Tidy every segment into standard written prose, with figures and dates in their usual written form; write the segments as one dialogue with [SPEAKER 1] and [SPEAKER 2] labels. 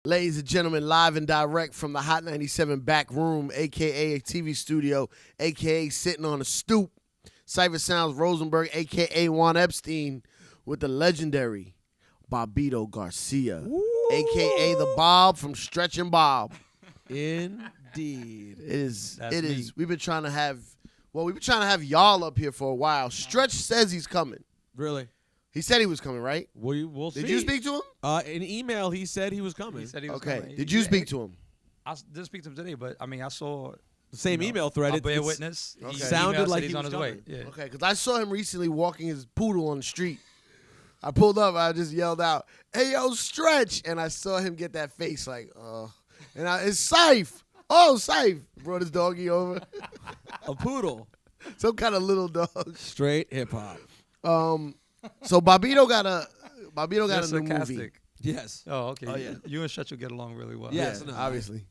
[SPEAKER 1] Ladies and gentlemen, live and direct from the Hot 97 back room, a.k.a. a TV studio, a.k.a. sitting on a stoop. Cypher Sounds Rosenberg, a.k.a. Juan Epstein, with the legendary Bobbito Garcia, a.k.a. the Bob from Stretch and Bob.
[SPEAKER 2] Indeed.
[SPEAKER 1] It is. We've been trying to have y'all up here for a while. Stretch says he's coming.
[SPEAKER 2] Really?
[SPEAKER 1] He said he was coming, right?
[SPEAKER 2] We'll see.
[SPEAKER 1] Did you speak to him?
[SPEAKER 2] In email, he said he was coming.
[SPEAKER 3] He said he was
[SPEAKER 1] okay.
[SPEAKER 3] coming.
[SPEAKER 1] Did you speak to him?
[SPEAKER 3] I didn't speak to him today, but I mean, I saw
[SPEAKER 2] the same email thread.
[SPEAKER 3] I bear witness.
[SPEAKER 1] Okay.
[SPEAKER 3] He
[SPEAKER 2] sounded like
[SPEAKER 3] he's
[SPEAKER 2] he
[SPEAKER 3] on
[SPEAKER 2] was
[SPEAKER 3] his way.
[SPEAKER 2] coming.
[SPEAKER 3] Yeah.
[SPEAKER 1] Okay, because I saw him recently walking his poodle on the street. I pulled up. I just yelled out, "Hey, yo, Stretch!" And I saw him get that face like, it's Syph. Oh, Syph brought his doggy over.
[SPEAKER 2] A poodle.
[SPEAKER 1] Some kind of little dog.
[SPEAKER 2] Straight hip hop.
[SPEAKER 1] So Bobbito got a new movie.
[SPEAKER 2] Yes.
[SPEAKER 3] Oh, okay.
[SPEAKER 1] Oh, yeah.
[SPEAKER 3] You and Stretch will get along really well.
[SPEAKER 2] Yes,
[SPEAKER 1] Yeah,
[SPEAKER 2] no.
[SPEAKER 1] obviously.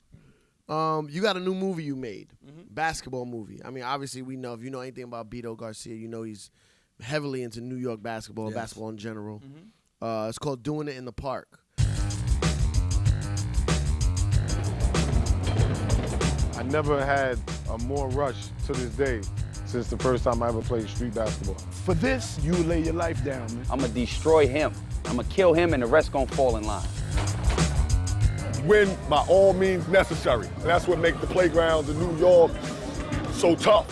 [SPEAKER 1] You got a new movie you made, basketball movie. I mean, obviously we know, if you know anything about Bobbito Garcia, you know he's heavily into New York basketball, basketball in general. It's called Doing It in the Park.
[SPEAKER 4] I never had a more rush to this day since the first time I ever played street basketball.
[SPEAKER 5] For this, you lay your life down, man.
[SPEAKER 6] I'm gonna destroy him. I'm gonna kill him and the rest gonna fall in line.
[SPEAKER 5] Win by all means necessary. And that's what makes the playgrounds in New York so tough.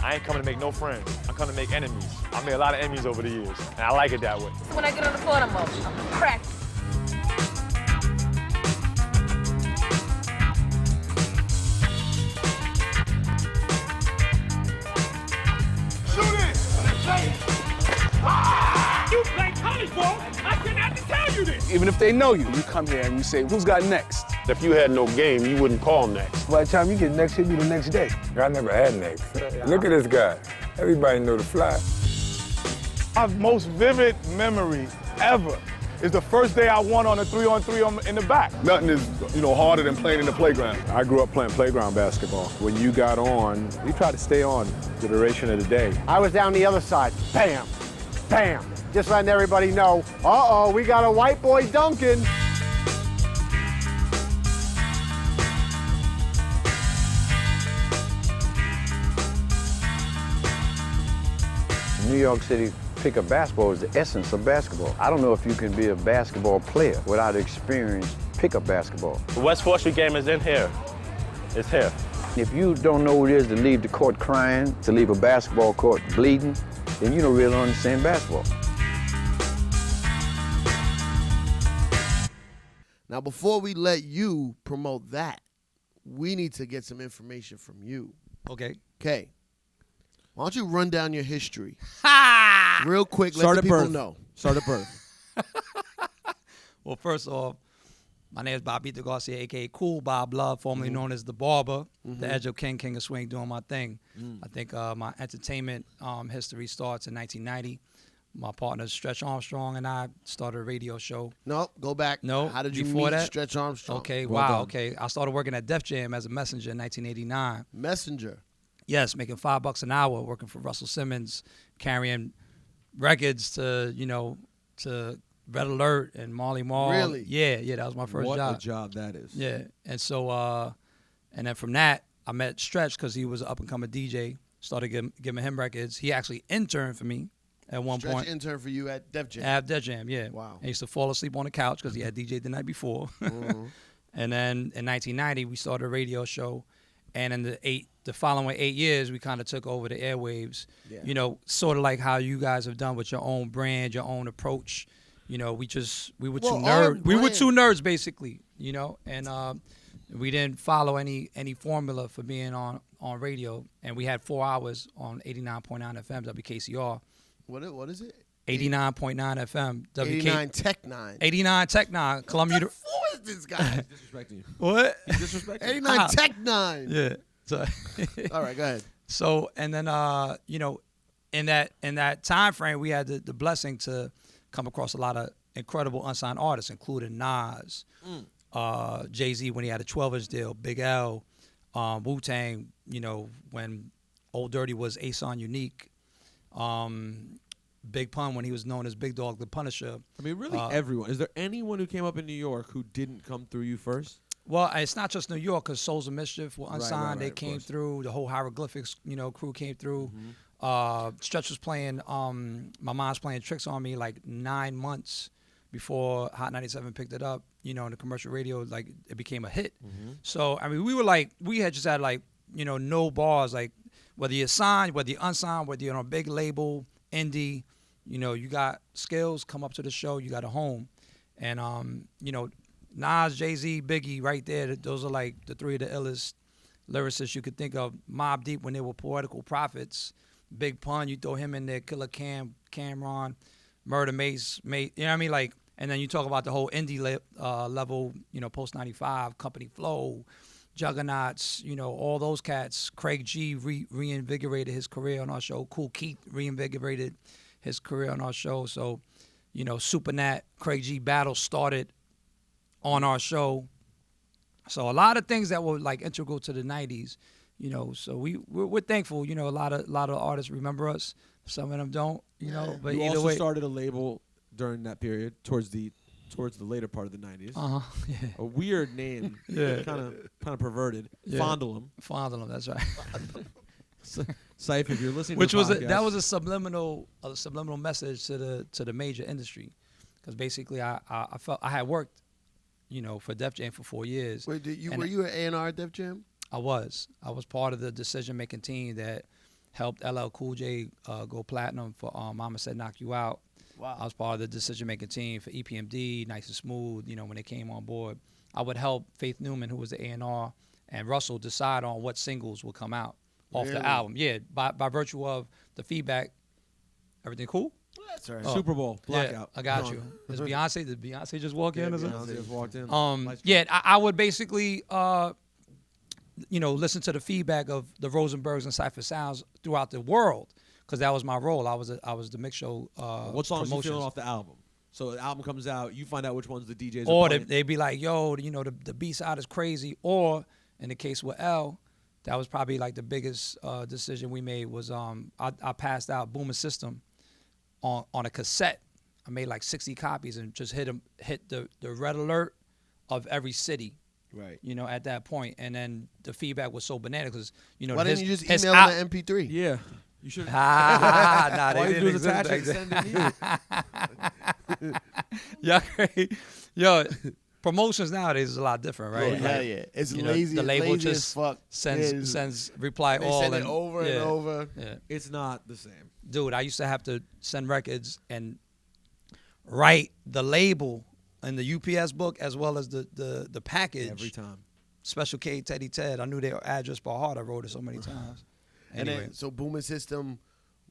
[SPEAKER 4] I ain't coming to make no friends. I'm coming to make enemies. I made a lot of enemies over the years, and I like it that way.
[SPEAKER 7] So when I get on the court, I'm practice.
[SPEAKER 5] You play college ball? I shouldn't have to tell you this.
[SPEAKER 6] Even if they know you, you come here and you say, who's got next?
[SPEAKER 4] If you had no game, you wouldn't call next.
[SPEAKER 5] By the time you get next, hit me the next day.
[SPEAKER 8] I never had next. Look at this guy. Everybody know the fly.
[SPEAKER 5] My most vivid memory ever is the first day I won on a 3-on-3 in the back. Nothing is, harder than playing in the playground.
[SPEAKER 4] I grew up playing playground basketball. When you got on, you tried to stay on the duration of the day.
[SPEAKER 9] I was down the other side. Bam, bam. Just letting everybody know, we got a white boy dunking.
[SPEAKER 8] New York City pickup basketball is the essence of basketball. I don't know if you can be a basketball player without experience pickup basketball.
[SPEAKER 4] The West 4th Street game is in here. It's here.
[SPEAKER 8] If you don't know what it is to leave the court crying, to leave a basketball court bleeding, then you don't really understand basketball.
[SPEAKER 1] Now, before we let you promote that, we need to get some information from you.
[SPEAKER 3] Okay.
[SPEAKER 1] Okay. Why don't you run down your history? Real quick,
[SPEAKER 2] Start
[SPEAKER 1] let the
[SPEAKER 2] at
[SPEAKER 1] people
[SPEAKER 2] birth.
[SPEAKER 1] know.
[SPEAKER 2] Start at birth.
[SPEAKER 3] Well, first off, my name is Bobbito Garcia, a.k.a. Cool Bob Love, formerly known as The Barber, the Edge of King of Swing, doing my thing. I think my entertainment history starts in 1990. My partner, Stretch Armstrong, and I started a radio show.
[SPEAKER 1] No, go back.
[SPEAKER 3] No,
[SPEAKER 1] How did you
[SPEAKER 3] before
[SPEAKER 1] meet
[SPEAKER 3] that?
[SPEAKER 1] Stretch Armstrong?
[SPEAKER 3] Okay,
[SPEAKER 2] Well
[SPEAKER 3] wow,
[SPEAKER 2] done.
[SPEAKER 3] okay. I started working at Def Jam as a messenger in 1989.
[SPEAKER 1] Messenger.
[SPEAKER 3] Yes, making $5 an hour, working for Russell Simmons, carrying records to Red Alert and Marley Marl.
[SPEAKER 1] Really?
[SPEAKER 3] Yeah, that was my first
[SPEAKER 2] what
[SPEAKER 3] job.
[SPEAKER 2] a job that is.
[SPEAKER 3] Yeah, and so, and then from that, I met Stretch because he was an up-and-coming DJ. Started giving him records. He actually interned for me at one
[SPEAKER 1] Stretch
[SPEAKER 3] point.
[SPEAKER 1] intern for you at Def Jam.
[SPEAKER 3] At Def Jam, yeah.
[SPEAKER 1] Wow.
[SPEAKER 3] I used to fall asleep on the couch because he had DJed the night before. And then in 1990, we started a radio show. And in the following 8 years, we kind of took over the airwaves. Yeah. Sort of like how you guys have done with your own brand, your own approach. We were two nerds. We were two nerds, basically. And we didn't follow any formula for being on radio. And we had 4 hours on 89.9 FM WKCR.
[SPEAKER 1] What is it?
[SPEAKER 3] 89.9 FM.
[SPEAKER 1] 89 Tech 9.
[SPEAKER 3] 89 Tech 9. Columbia.
[SPEAKER 1] What is this guy?
[SPEAKER 2] Disrespecting you.
[SPEAKER 3] What?
[SPEAKER 2] Disrespecting
[SPEAKER 1] 89 Tech 9.
[SPEAKER 3] Yeah. So,
[SPEAKER 1] all right, go ahead.
[SPEAKER 3] So, and then, in that time frame, we had the blessing to come across a lot of incredible unsigned artists, including Nas, Jay-Z when he had a 12-inch deal, Big L, Wu-Tang, when Old Dirty was Ace on Unique, Big Pun when he was known as Big Dog the Punisher.
[SPEAKER 2] I mean, really everyone. Is there anyone who came up in New York who didn't come through you first?
[SPEAKER 3] Well, it's not just New York, because Souls of Mischief were unsigned.
[SPEAKER 2] Right,
[SPEAKER 3] they
[SPEAKER 2] of
[SPEAKER 3] came
[SPEAKER 2] course.
[SPEAKER 3] through. The whole Hieroglyphics, crew came through. Stretch was playing. My mom's playing Tricks on Me like 9 months before Hot 97 picked it up. In the commercial radio, like it became a hit. So I mean, we had just had like no bars. Like whether you're signed, whether you're unsigned, whether you're on a big label, indie, you got skills. Come up to the show, you got a home, and Nas, Jay-Z, Biggie, right there. Those are like the three of the illest lyricists you could think of. Mobb Deep when they were poetical prophets. Big Pun, you throw him in there. Killer Cameron, Murder Mace, you know what I mean? Like, and then you talk about the whole indie level, post 95, Company Flow, Juggernauts, all those cats. Craig G reinvigorated his career on our show. Kool Keith reinvigorated his career on our show. So, Super Nat, Craig G battle started on our show. So a lot of things that were like integral to the 90s, so we're thankful. A lot of artists remember us. Some of them don't, but
[SPEAKER 2] you
[SPEAKER 3] either
[SPEAKER 2] also
[SPEAKER 3] way.
[SPEAKER 2] started a label during that period towards the later part of the 90s.
[SPEAKER 3] Yeah.
[SPEAKER 2] A weird name.
[SPEAKER 3] Yeah.
[SPEAKER 2] Kind of perverted.
[SPEAKER 3] Yeah. Fondle 'em, that's right.
[SPEAKER 2] Syph, if you're listening
[SPEAKER 3] Which
[SPEAKER 2] to the
[SPEAKER 3] was
[SPEAKER 2] podcast,
[SPEAKER 3] that was a subliminal message to the major industry, because basically I felt I had worked, for Def Jam for 4 years.
[SPEAKER 1] Wait, were you an A&R at Def Jam?
[SPEAKER 3] I was part of the decision-making team that helped LL Cool J go platinum for Mama Said Knock You Out.
[SPEAKER 1] Wow.
[SPEAKER 3] I was part of the decision-making team for EPMD, Nice and Smooth, when they came on board. I would help Faith Newman, who was the A&R, and Russell decide on what singles would come out off the album. Yeah, by virtue of the feedback. Everything cool?
[SPEAKER 1] That's all right.
[SPEAKER 2] Super Bowl blackout.
[SPEAKER 3] Yeah, I got you. Did Beyonce just walk in or something?
[SPEAKER 2] Beyonce just walked in.
[SPEAKER 3] I would basically, listen to the feedback of the Rosenbergs and Cypher Sounds throughout the world, because that was my role. I was the mix show.
[SPEAKER 2] What songs you
[SPEAKER 3] promotions.
[SPEAKER 2] feeling off the album? So the album comes out, you find out which ones the DJs
[SPEAKER 3] Or
[SPEAKER 2] are playing.
[SPEAKER 3] they'd be like, yo, the B side is crazy. Or in the case with L, that was probably like the biggest decision we made was I passed out Boomer System on a cassette. I made like 60 copies and just hit the red alert of every city.
[SPEAKER 2] Right.
[SPEAKER 3] At that point. And then the feedback was so banana because,
[SPEAKER 1] why didn't you just email them the MP3?
[SPEAKER 2] Yeah. You should.
[SPEAKER 3] Nah,
[SPEAKER 2] All
[SPEAKER 3] they
[SPEAKER 2] you do
[SPEAKER 3] didn't
[SPEAKER 2] is attach
[SPEAKER 3] exist
[SPEAKER 2] it
[SPEAKER 3] back
[SPEAKER 2] and
[SPEAKER 3] then.
[SPEAKER 2] send it.
[SPEAKER 3] Yo, promotions nowadays is a lot different, right?
[SPEAKER 1] Yeah. It's lazy.
[SPEAKER 3] The label
[SPEAKER 1] lazy
[SPEAKER 3] just
[SPEAKER 1] as fuck.
[SPEAKER 3] sends reply
[SPEAKER 1] They
[SPEAKER 3] all
[SPEAKER 1] send
[SPEAKER 3] and
[SPEAKER 1] it over and over.
[SPEAKER 3] Yeah.
[SPEAKER 2] It's not the same.
[SPEAKER 3] Dude, I used to have to send records and write the label in the UPS book as well as the package.
[SPEAKER 2] Every time.
[SPEAKER 3] Special K, Teddy Ted. I knew their address by heart. I wrote it so many times.
[SPEAKER 1] And
[SPEAKER 3] Anyway.
[SPEAKER 1] then, so Boomer System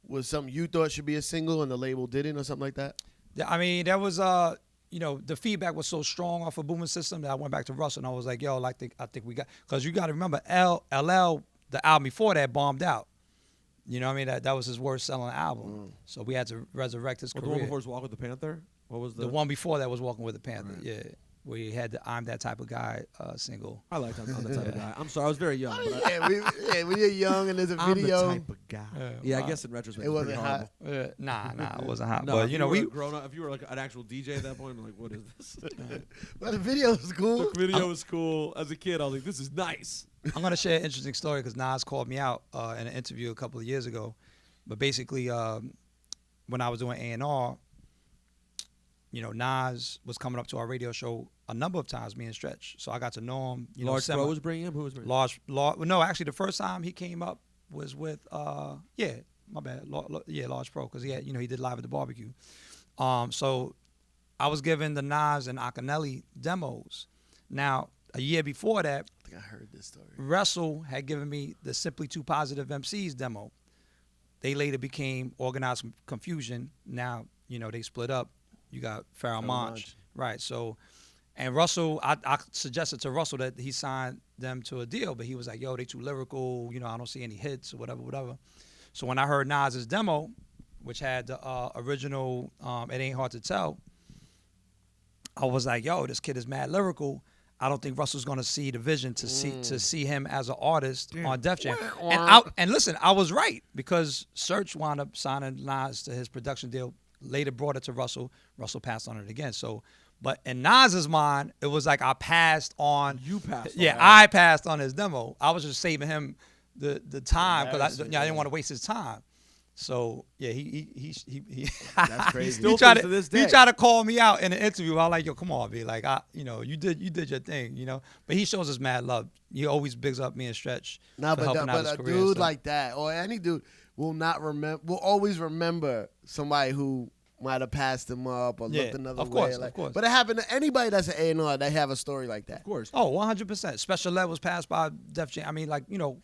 [SPEAKER 1] was something you thought should be a single and the label didn't or something like that?
[SPEAKER 3] I mean, that was, the feedback was so strong off of Boomer System that I went back to Russell and I was like, yo, I think we got, because you got to remember, LL, the album before that, bombed out. You know what I mean? That was his worst selling album. So we had to resurrect his
[SPEAKER 2] The
[SPEAKER 3] career.
[SPEAKER 2] one before was Walk with the Panther? What was
[SPEAKER 3] The one before that was Walking with the Panther, yeah. Where he had the I'm That Type of Guy single.
[SPEAKER 2] I like I'm that type of guy. I'm sorry, I was very young. But
[SPEAKER 1] When you're young and there's a
[SPEAKER 2] I'm
[SPEAKER 1] video.
[SPEAKER 2] the type of guy.
[SPEAKER 3] Yeah,
[SPEAKER 2] I guess in retrospect,
[SPEAKER 1] It
[SPEAKER 2] it's
[SPEAKER 1] wasn't
[SPEAKER 2] pretty
[SPEAKER 1] hot.
[SPEAKER 2] horrible.
[SPEAKER 3] Nah, it wasn't hot.
[SPEAKER 2] No,
[SPEAKER 3] but,
[SPEAKER 2] if
[SPEAKER 3] we
[SPEAKER 2] grown up. If you were like an actual DJ at that point, I'm like, what is this?
[SPEAKER 1] But the video was cool.
[SPEAKER 2] The video was cool. As a kid, I was like, this is nice.
[SPEAKER 3] I'm going to share an interesting story because Nas called me out in an interview a couple of years ago. But basically, when I was doing A&R, Nas was coming up to our radio show a number of times, me and Stretch. So I got to know him.
[SPEAKER 2] Large Pro was bringing him? Who was bringing him?
[SPEAKER 3] No, actually, the first time he came up was with, my bad. Large Pro, because he had, he did Live at the Barbecue. So I was given the Nas and Akinelli demos. Now, a year before that,
[SPEAKER 1] I think I heard this story.
[SPEAKER 3] Russell had given me the Simply Too Positive MCs demo. They later became Organized Confusion. Now, they split up. You got Pharoah Monch. Right, so, and Russell, I suggested to Russell that he signed them to a deal, but he was like, yo, they too lyrical, I don't see any hits or whatever. So when I heard Nas's demo, which had the original It Ain't Hard to Tell, I was like, yo, this kid is mad lyrical. I don't think Russell's going to see the vision to see him as an artist on Def Jam. And listen, I was right because Search wound up signing Nas to his production deal. Later brought it to Russell. Russell passed on it again. So, but in Nas's mind, it was like I passed on.
[SPEAKER 2] You passed.
[SPEAKER 3] Yeah, I passed on his demo. I was just saving him the time because I didn't want to waste his time. So yeah, he
[SPEAKER 1] That's crazy.
[SPEAKER 3] He tried to call me out in an interview. I was like, yo, come on, B. Like you did your thing, But he shows us mad love. He always bigs up me and Stretch.
[SPEAKER 1] Nah,
[SPEAKER 3] for helping out his
[SPEAKER 1] a
[SPEAKER 3] career
[SPEAKER 1] dude like that, or any dude, will always remember somebody who might have passed him up or looked another way.
[SPEAKER 3] Of course.
[SPEAKER 1] But it happened to anybody that's an A&R. They have a story like that.
[SPEAKER 2] Of course.
[SPEAKER 3] Oh, 100%. Special Ed was passed by Def Jam. I mean,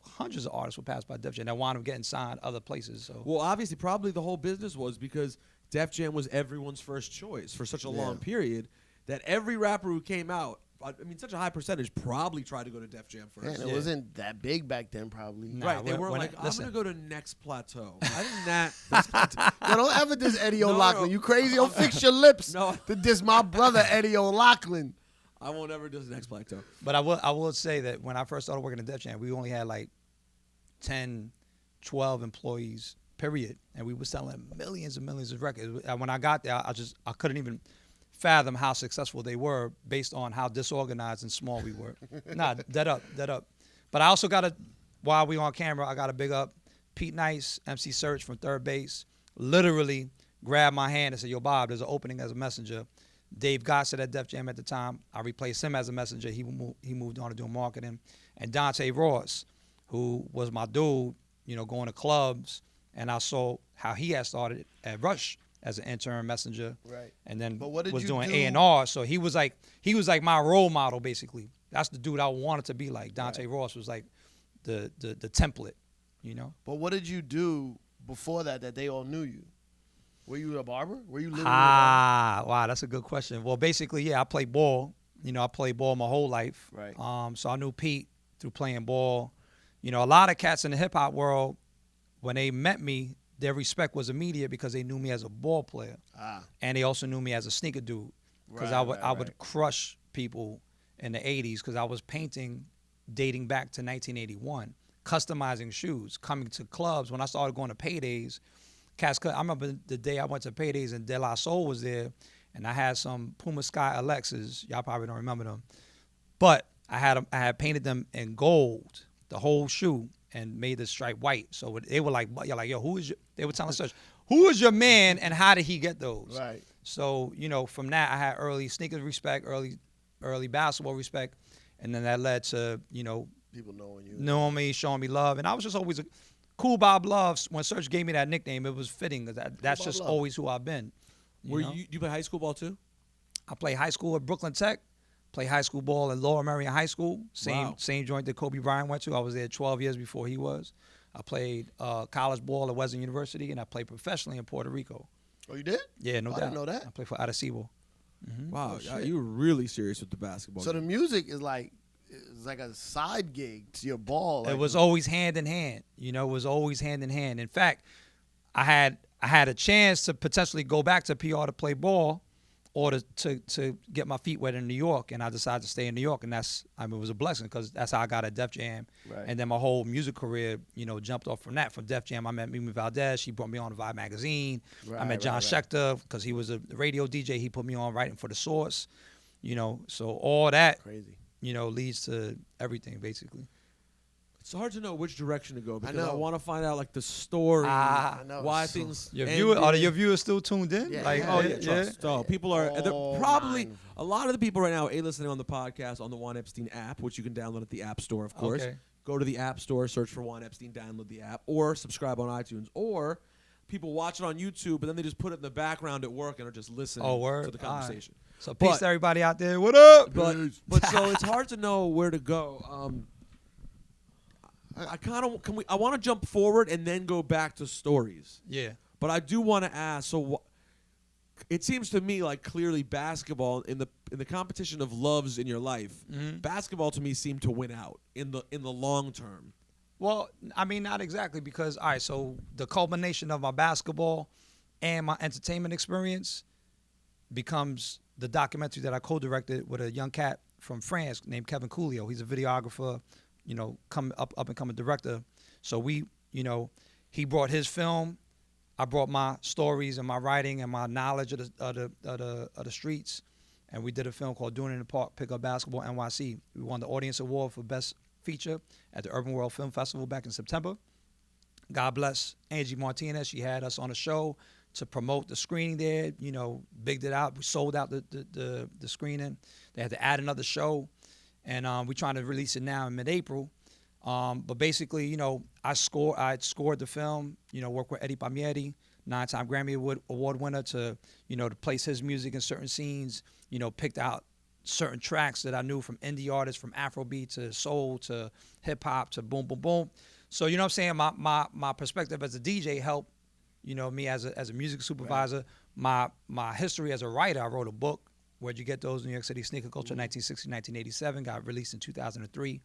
[SPEAKER 3] hundreds of artists were passed by Def Jam that wound up getting signed other places. So.
[SPEAKER 2] Well, obviously, probably the whole business was because Def Jam was everyone's first choice for such a long period that every rapper who came out, I mean, such a high percentage probably tried to go to Def Jam first.
[SPEAKER 1] And it wasn't that big back then, probably.
[SPEAKER 3] Nah,
[SPEAKER 2] right. They weren't like, I'm going to go to Next Plateau. I think that.
[SPEAKER 1] No, don't ever diss Eddie O'Loughlin. You crazy? Don't fix your lips to diss my brother, Eddie O'Loughlin.
[SPEAKER 2] I won't ever diss Next Plateau.
[SPEAKER 3] But I will say that when I first started working at Def Jam, we only had like 10, 12 employees, period. And we were selling millions and millions of records. And when I got there, I couldn't even fathom how successful they were based on how disorganized and small we were. Nah, dead up. But I also while we on camera, I got to big up Pete Nice, MC Search from Third Base, literally grabbed my hand and said, yo, Bob, there's an opening as a messenger. Dave Gossett at Def Jam at the time, I replaced him as a messenger. He moved on to doing marketing. And Dante Ross, who was my dude, going to clubs, and I saw how he had started at Rush as an intern messenger,
[SPEAKER 1] right?
[SPEAKER 3] And then
[SPEAKER 1] was
[SPEAKER 3] doing A&R. So he was like my role model, basically. That's the dude I wanted to be like. Dante Ross was like the template,
[SPEAKER 1] But what did you do before that they all knew you? Were you a barber? Were you living
[SPEAKER 3] wow, that's a good question. Well, basically, yeah, I played ball. I played ball my whole life.
[SPEAKER 1] Right.
[SPEAKER 3] So I knew Pete through playing ball. A lot of cats in the hip hop world, when they met me, their respect was immediate because they knew me as a ball player. And they also knew me as a sneaker dude. Because I would crush people in the 80s because I was painting dating back to 1981, customizing shoes, coming to clubs. When I started going to Paydays, I remember the day I went to Paydays and De La Soul was there, and I had some Puma Sky Alexas. Y'all probably don't remember them. But I had painted them in gold, the whole shoe, and made the stripe white. So they were like, yo, they were telling us, who is your man and how did he get those?
[SPEAKER 1] Right.
[SPEAKER 3] So, from that, I had early sneakers respect, early basketball respect, and then that led to,
[SPEAKER 1] people
[SPEAKER 3] knowing me, showing me love. And I was just always a Cool Bob Love. When Serge gave me that nickname, it was fitting. That's just always who I've been.
[SPEAKER 2] You play high school ball too?
[SPEAKER 3] I played high school at Brooklyn Tech. Played high school ball at Lower Merion High School. Same joint that Kobe Bryant went to. I was there 12 years before he was. I played college ball at Western University, and I played professionally in Puerto Rico.
[SPEAKER 1] Oh, you did?
[SPEAKER 3] Yeah, no doubt.
[SPEAKER 1] I didn't know that.
[SPEAKER 3] I played for Arecibo. Mm-hmm.
[SPEAKER 2] Wow, you were really serious with the basketball.
[SPEAKER 1] So the music is like a side gig to your ball.
[SPEAKER 3] It was always hand in hand. It was always hand in hand. In fact, I had a chance to potentially go back to PR to play ball, or to get my feet wet in New York, and I decided to stay in New York, and it was a blessing because that's how I got at Def Jam,
[SPEAKER 1] right.
[SPEAKER 3] And then my whole music career, jumped off from that. From Def Jam, I met Mimi Valdez. She brought me on to Vibe magazine. Right, I met John Schechter because he was a radio DJ. He put me on writing for The Source, So all that,
[SPEAKER 1] crazy,
[SPEAKER 3] leads to everything basically.
[SPEAKER 2] It's hard to know which direction to go because
[SPEAKER 1] I
[SPEAKER 2] want to find out like the story, why things.
[SPEAKER 3] Are your viewers still tuned in?
[SPEAKER 2] Yeah, So people are probably a lot of the people right now listening on the podcast on the Juan Epstein app, which you can download at the App Store, of course.
[SPEAKER 3] Okay.
[SPEAKER 2] Go to the App Store, search for Juan Epstein, download the app, or subscribe on iTunes, or people watch it on YouTube, but then they just put it in the background at work and are just listening to the conversation.
[SPEAKER 3] Right. So peace to everybody out there. What up?
[SPEAKER 2] But so it's hard to know where to go. I want to jump forward and then go back to stories.
[SPEAKER 3] Yeah.
[SPEAKER 2] But I do want to ask. So, it seems to me like clearly basketball in the competition of loves in your life, basketball to me seemed to win out in the long term.
[SPEAKER 3] Well, I mean, not exactly because so the culmination of my basketball and my entertainment experience becomes the documentary that I co-directed with a young cat from France named Kevin Coolio. He's a videographer, you know, up and coming director. So we, you know, he brought his film. I brought my stories and my writing and my knowledge of the streets, and we did a film called Doing It in the Park, Pick Up Basketball NYC. We won the Audience Award for Best Feature at the Urban World Film Festival back in September. God bless Angie Martinez. She had us on a show to promote the screening there. You know, bigged it out. We sold out the screening. They had to add another show, and we're trying to release it now in mid-April. But basically, you know, I scored the film, you know, worked with Eddie Palmieri, 9-time Grammy Award winner, to, you know, to place his music in certain scenes, you know, picked out certain tracks that I knew from indie artists, from Afrobeat to soul to hip hop to boom, boom, boom. So, you know what I'm saying? My perspective as a DJ helped, you know, me as a music supervisor. Right. My history as a writer, I wrote a book, Where'd You Get Those? New York City Sneaker Culture, 1960, 1987, got released in 2003.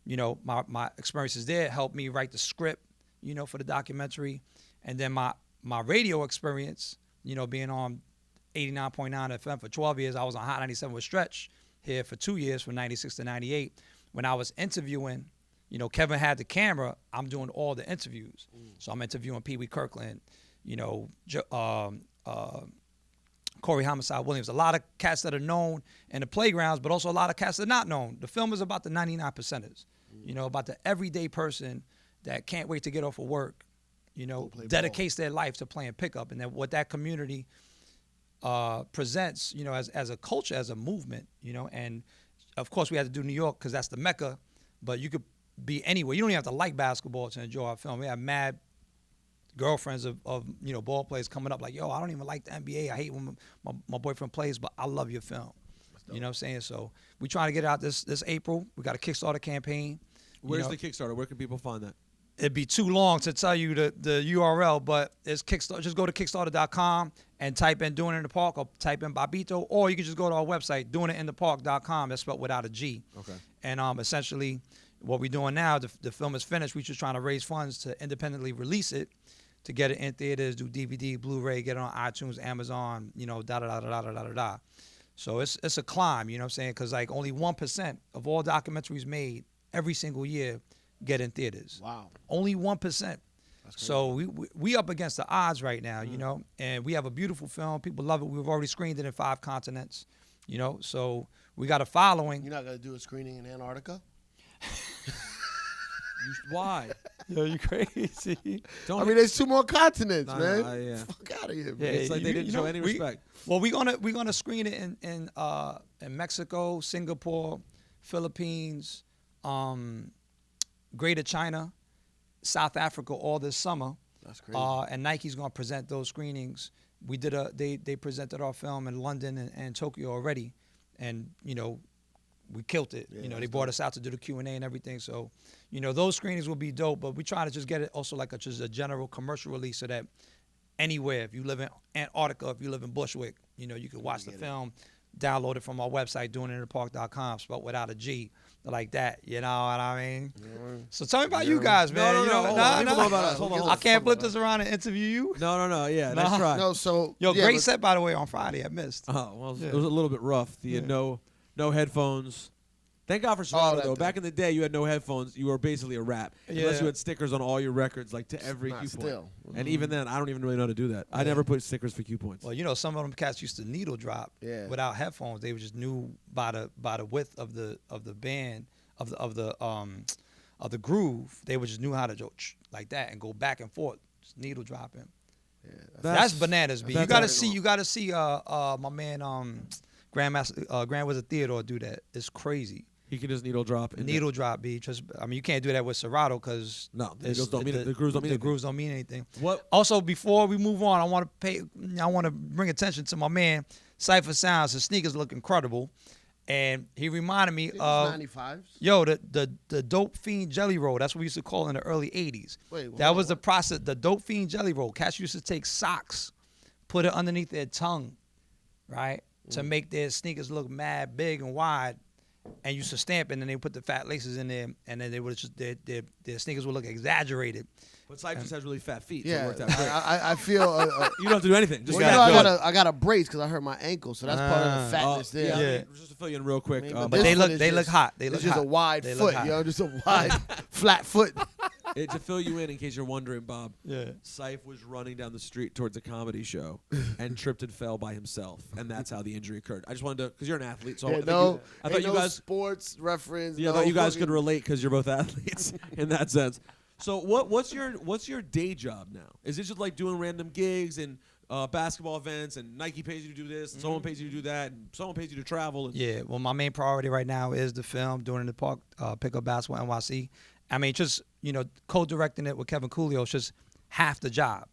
[SPEAKER 3] You know, my experiences there helped me write the script, you know, for the documentary. And then my radio experience, you know, being on 89.9 FM for 12 years. I was on Hot 97 with Stretch here for 2 years, from 96 to 98. When I was interviewing, you know, Kevin had the camera. I'm doing all the interviews. So I'm interviewing Pee Wee Kirkland, you know, Corey Homicide Williams. A lot of cats that are known in the playgrounds, but also a lot of cats that are not known. The film is about the 99 percenters. You know, about the everyday person that can't wait to get off of work, you know, dedicates their life to playing pickup. And then what that community presents, you know, as a culture, as a movement, you know. And, of course, we had to do New York because that's the Mecca. But you could be anywhere. You don't even have to like basketball to enjoy our film. We have mad girlfriends of you know, ball players coming up like, yo, I don't even like the NBA. I hate when my boyfriend plays, but I love your film. You know what I'm saying? So we trying to get it out this April. We got a Kickstarter campaign.
[SPEAKER 2] Where's the Kickstarter? Where can people find that?
[SPEAKER 3] It'd be too long to tell you the URL, but it's Kickstarter. Just go to Kickstarter.com and type in Doing It in the Park, or type in Bobbito, or you can just go to our website, doingitinthepark.com. That's spelled without a G. Okay. And essentially, what we're doing now, the film is finished. We're just trying to raise funds to independently release it, to get it in theaters, do DVD, Blu-ray, get it on iTunes, Amazon, you know, da-da-da-da-da-da-da-da. So it's a climb, you know what I'm saying? Because, like, only 1% of all documentaries made every single year get in theaters. Wow. Only 1%. So we up against the odds right now, you know, and we have a beautiful film. People love it. We've already screened it in 5 continents, you know, so we got a following.
[SPEAKER 1] You're not going to do a screening in Antarctica?
[SPEAKER 2] Why?
[SPEAKER 3] Yo, you crazy.
[SPEAKER 1] I mean, there's 2 more continents, man.
[SPEAKER 2] Yeah.
[SPEAKER 1] Fuck out of here, man.
[SPEAKER 2] Yeah, it's like they didn't show any respect.
[SPEAKER 3] Well, we're gonna screen it in Mexico, Singapore, Philippines, Greater China, South Africa all this summer.
[SPEAKER 1] That's crazy.
[SPEAKER 3] And Nike's gonna present those screenings. We did they presented our film in London and Tokyo already, and you know, we killed it. Yeah, you know, they brought us out to do the Q&A and everything. So, you know, those screenings will be dope, but we try to just get it also like just a general commercial release, so that anywhere, if you live in Antarctica, if you live in Bushwick, you know, you can watch the film, download it from our website, doingitinthepark.com, spelled without a G, like that. You know what I mean? So tell me about you guys, man.
[SPEAKER 2] No.
[SPEAKER 3] I can't flip this around and interview you.
[SPEAKER 2] No. Yeah, that's right.
[SPEAKER 1] No, so
[SPEAKER 3] great set, by the way, on Friday. I missed.
[SPEAKER 2] Oh, well, it was a little bit rough. You had no headphones. Thank God for Serato, though. Back in the day, you had no headphones. You were basically a rap. Unless you had stickers on all your records, like to every Q point. And even then, I don't even really know how to do that. I never put stickers for Q points.
[SPEAKER 3] Well, you know, some of them cats used to needle drop without headphones. They just knew by the width of the band of the groove. They would just knew how to go like that and go back and forth, just needle dropping. Yeah, that's bananas, B. You gotta see my man Grand Wizard Theodore do that. It's crazy.
[SPEAKER 2] He can just needle drop.
[SPEAKER 3] Needle drop, B. I mean, you can't do that with Serato because
[SPEAKER 2] the grooves don't mean anything.
[SPEAKER 3] What? Also, before we move on, I want to bring attention to my man Cypher Sounds. His sneakers look incredible, and he reminded me of
[SPEAKER 1] 95s.
[SPEAKER 3] Yo, the Dope Fiend Jelly Roll. That's what we used to call in the early '80s. That was the process. The Dope Fiend Jelly Roll. Cats used to take socks, put it underneath their tongue, right, to make their sneakers look mad big and wide. and you used to stamp, and then they put the fat laces in there, and then they would just their sneakers would look exaggerated.
[SPEAKER 2] But Cypher just has really fat feet.
[SPEAKER 1] Yeah,
[SPEAKER 2] so it worked out great.
[SPEAKER 1] I feel
[SPEAKER 2] you don't have to do anything. Just
[SPEAKER 1] I got a brace because I hurt my ankle, so that's part of the fatness there.
[SPEAKER 2] Yeah, I mean, just to fill you in real quick.
[SPEAKER 1] But
[SPEAKER 3] they look hot. They look
[SPEAKER 1] just
[SPEAKER 3] hot.
[SPEAKER 1] a wide foot, just a wide flat foot.
[SPEAKER 2] To fill you in case you're wondering, Bob.
[SPEAKER 3] Yeah.
[SPEAKER 2] Syph was running down the street towards a comedy show and tripped and fell by himself, and that's how the injury occurred. I just wanted to, because you're an athlete, so I thought you guys
[SPEAKER 1] sports reference.
[SPEAKER 2] Yeah, I thought you guys could relate because you're both athletes in that sense. So what's your day job now? Is it just like doing random gigs and basketball events, and Nike pays you to do this, and someone pays you to do that, and someone pays you to travel?
[SPEAKER 3] Yeah, well, my main priority right now is the film, doing it in the park, Pickup Basketball NYC. I mean, just, co-directing it with Kevin Coolio is just half the job.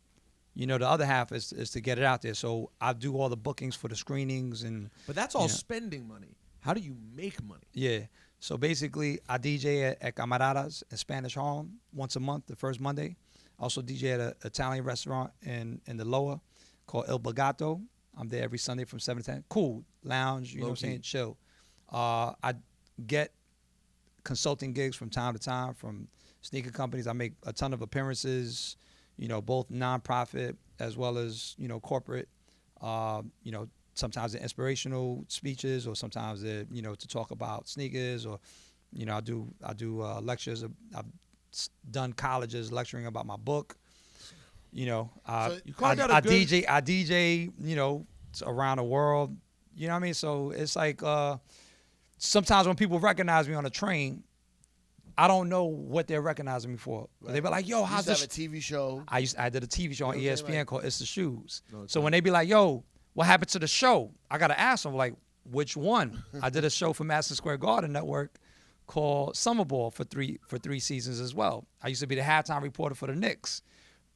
[SPEAKER 3] The other half is to get it out there. So I do all the bookings for the screenings.
[SPEAKER 2] But that's all spending money. How do you make money?
[SPEAKER 3] Yeah. So basically, I DJ at Camaradas in Spanish Harlem once a month, the first Monday. I also DJ at an Italian restaurant in the Lower called Il Bagato. I'm there every Sunday from 7 to 10. Cool. Lounge, you know what I'm saying? Chill. I get consulting gigs from time to time from sneaker companies. I make a ton of appearances, both nonprofit as well as, corporate. Sometimes they're inspirational speeches, or sometimes they're, to talk about sneakers, or, I do lectures. I've done colleges lecturing about my book. I DJ, around the world. You know what I mean? So it's like sometimes when people recognize me on a train, I don't know what they're recognizing me for. Right. They be like, "Yo, how's this?"
[SPEAKER 1] You have a TV show.
[SPEAKER 3] I did a TV show on ESPN called It's the Shoes. Okay. So when they be like, "Yo, what happened to the show?" I gotta ask them, like, which one? I did a show for Madison Square Garden Network called Summer Ball for three seasons as well. I used to be the halftime reporter for the Knicks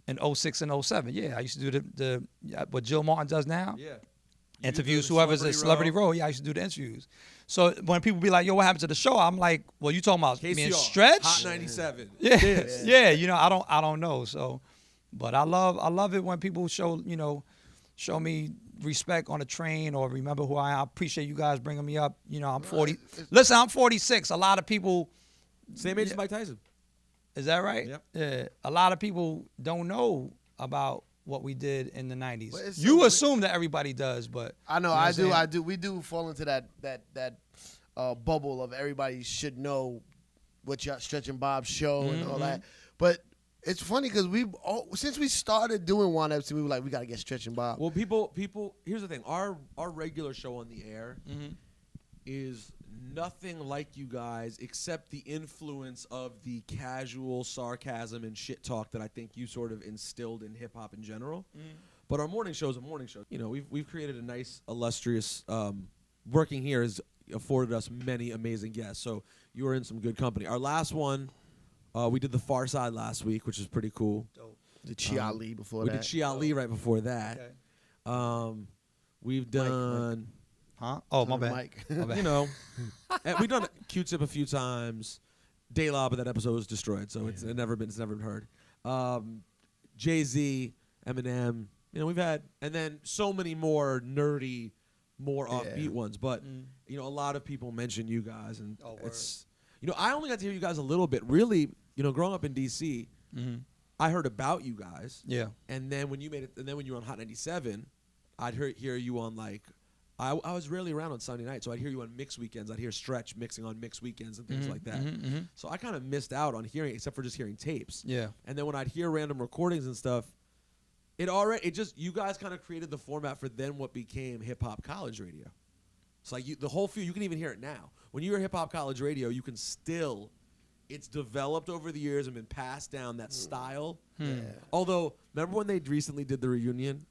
[SPEAKER 3] in 06 and 07. Yeah, I used to do the what Jill Martin does now.
[SPEAKER 2] Yeah.
[SPEAKER 3] Interviews whoever's at Celebrity Row. Yeah, I used to do the interviews. So when people be like, "Yo, what happened to the show?" I'm like, "Well, you talking about me and Stretch?
[SPEAKER 2] Hot 97.
[SPEAKER 3] Yeah. I don't know. So, but I love it when people show me respect on a train, or remember who I am. I appreciate you guys bringing me up. I'm 40. Listen, I'm 46. A lot of people.
[SPEAKER 2] Same age as Mike Tyson.
[SPEAKER 3] Is that right?
[SPEAKER 2] Yep.
[SPEAKER 3] Yeah. A lot of people don't know about what we did in the 90s. You assume that everybody does, but
[SPEAKER 1] I know, I do. We do fall into that bubble of everybody should know what your Stretch and Bob's show and all that. But it's funny because since we started doing Juan Epstein, we were like, we got to get Stretch and Bob.
[SPEAKER 2] Well, people. Here's the thing: our regular show on the air is nothing like you guys, except the influence of the casual sarcasm and shit talk that I think you sort of instilled in hip hop in general. But our morning show is a morning show. We've created a nice, illustrious. Working here has afforded us many amazing guests. So you were in some good company. Our last one, we did the Far Side last week, which is pretty cool.
[SPEAKER 1] Dope. Did Chi Ali before that?
[SPEAKER 2] We did Chi Ali right before that.
[SPEAKER 3] Okay.
[SPEAKER 2] We've done.
[SPEAKER 3] Mike. Huh? Oh, my bad.
[SPEAKER 1] Mike.
[SPEAKER 2] And we've done Q-Tip a few times. De La, but that episode was destroyed, so it's never been heard. Jay-Z, Eminem, we've had, and then so many more nerdy, more offbeat ones. But a lot of people mention you guys, and it's I only got to hear you guys a little bit. Really, growing up in DC, I heard about you guys.
[SPEAKER 3] Yeah.
[SPEAKER 2] And then when you made it, and then when you were on Hot 97, I'd hear you on like. I was rarely around on Sunday night, so I'd hear you on mix weekends. I'd hear Stretch mixing on mix weekends and things like that. So I kind of missed out on hearing, except for just hearing tapes.
[SPEAKER 3] Yeah.
[SPEAKER 2] And then when I'd hear random recordings and stuff, you guys kind of created the format for then what became hip hop college radio. It's like the whole feel. You can even hear it now. When you hear hip hop college radio, you can still. It's developed over the years and been passed down that style. Yeah. Although, remember when they recently did the reunion?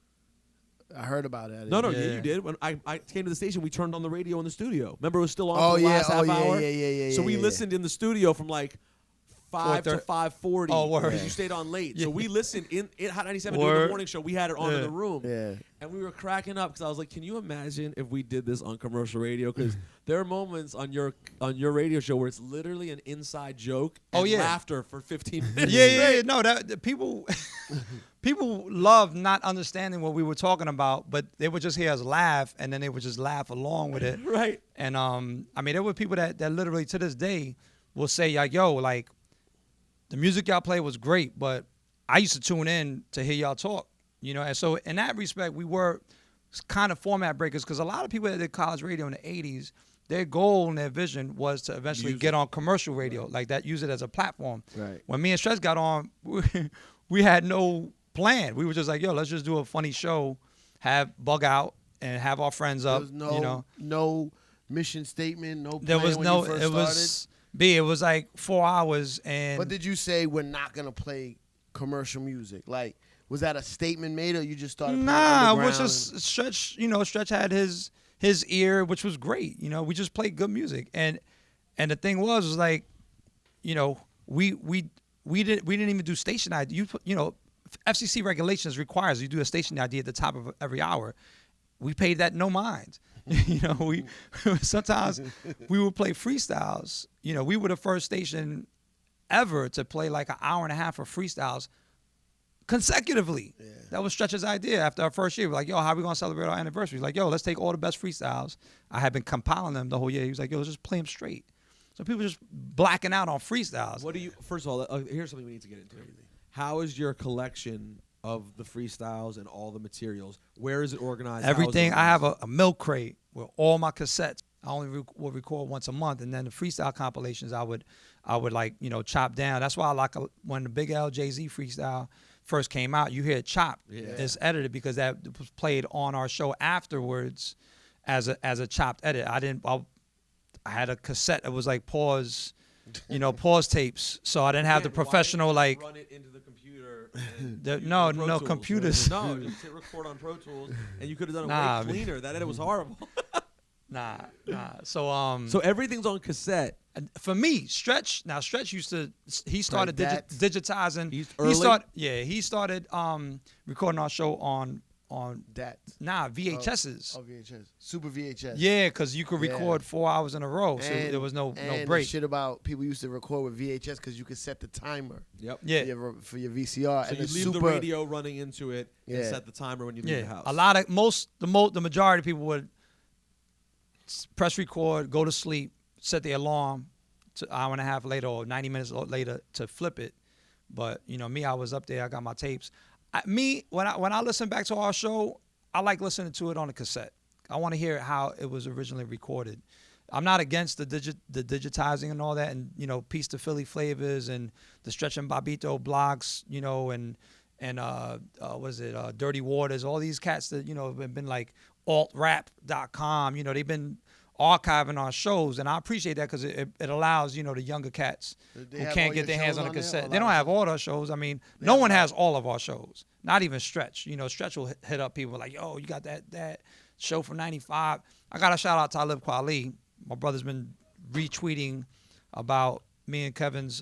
[SPEAKER 1] I heard about it.
[SPEAKER 2] No, you did. When I came to the station, we turned on the radio in the studio. Remember, it was still on for the last half hour?
[SPEAKER 1] Yeah.
[SPEAKER 2] So we listened in the studio from like 5 to 5:40.
[SPEAKER 3] Oh, word.
[SPEAKER 2] Because you stayed on late. So we listened in Hot 97
[SPEAKER 3] Word.
[SPEAKER 2] doing the morning show. We had it on in the room.
[SPEAKER 1] Yeah.
[SPEAKER 2] And we were cracking up because I was like, can you imagine if we did this on commercial radio? Because there are moments on your radio show where it's literally an inside joke and laughter for 15 minutes.
[SPEAKER 3] Yeah. No, that people love not understanding what we were talking about, but they would just hear us laugh, and then they would just laugh along with it.
[SPEAKER 2] Right.
[SPEAKER 3] And I mean, there were people that literally to this day will say, like, yo, like, the music y'all play was great, but I used to tune in to hear y'all talk. You know, and so in that respect, we were kind of format breakers because a lot of people that did college radio in the 80s, their goal and their vision was to eventually get on commercial radio, like that, use it as a platform.
[SPEAKER 1] Right.
[SPEAKER 3] When me and Stretch got on, we had no plan. We were just like, yo, let's just do a funny show, have Bug out, and have our friends up.
[SPEAKER 1] There was no mission statement, no plan
[SPEAKER 3] there was
[SPEAKER 1] when
[SPEAKER 3] no,
[SPEAKER 1] you first
[SPEAKER 3] it was, it was like 4 hours. And
[SPEAKER 1] But did you say we're not going to play commercial music? Like, was that a statement made, or you just started playing underground?
[SPEAKER 3] It was just Stretch. You know, Stretch had his ear, which was great. You know, we just played good music, and the thing was like, you know, we didn't even do station ID. You know, FCC regulations requires you do a station ID at the top of every hour. We paid that no mind. You know, we sometimes we would play freestyles. You know, we were the first station ever to play like an hour and a half of freestyles consecutively. Yeah. That was Stretch's idea after our first year. We're like, yo, how are we going to celebrate our anniversary? He's like, yo, let's take all the best freestyles. I had been compiling them the whole year. He was like, yo, let's just play them straight. So people just blacking out on freestyles.
[SPEAKER 2] What do you, first of all, here's something we need to get into. How is your collection of the freestyles and all the materials? Where is it organized?
[SPEAKER 3] Everything. I have a milk crate with all my cassettes. I only will record once a month, and then the freestyle compilations I would like, you know, chop down. That's why I like when the Big L Jay-Z freestyle first came out, you hear it chopped. Yeah. It's edited because that was played on our show afterwards as a chopped edit. I had a cassette that was like pause tapes. So I didn't have the professional like
[SPEAKER 2] run it into the computer.
[SPEAKER 3] No computers.
[SPEAKER 2] No, just hit record on Pro Tools, and you could have done it way cleaner. That edit was horrible.
[SPEAKER 3] Nah. So
[SPEAKER 2] everything's on cassette.
[SPEAKER 3] For me, Stretch used to. He started digitizing. He started recording our show on
[SPEAKER 1] that.
[SPEAKER 3] VHSs.
[SPEAKER 1] Oh, VHS. Super VHS.
[SPEAKER 3] Yeah, because you could record 4 hours in a row, so there was no break.
[SPEAKER 1] The shit about people used to record with VHS because you could set the timer.
[SPEAKER 2] Yep.
[SPEAKER 3] Yeah.
[SPEAKER 1] For your VCR.
[SPEAKER 2] So you leave the radio running into it and set the timer when you leave the house.
[SPEAKER 3] A lot of the majority of people would press record, go to sleep, set the alarm to an hour and a half later or 90 minutes later to flip it. But, you know, me, I was up there. I got my tapes. When I listen back to our show, I like listening to it on a cassette. I want to hear how it was originally recorded. I'm not against the digitizing and all that, and, you know, Peace to Philly Flavors and the Stretch and Bobbito blogs, you know, and Dirty Waters, all these cats that, you know, have been like altrap.com, you know, they've been archiving our shows, and I appreciate that because it allows, you know, the younger cats who can't get their hands on a cassette. They don't have all our shows. I mean, no one has all of our shows. Not even Stretch. You know, Stretch will hit up people like, yo, you got that show from 95. I got to shout out Talib Kweli. My brother's been retweeting about me and Kevin's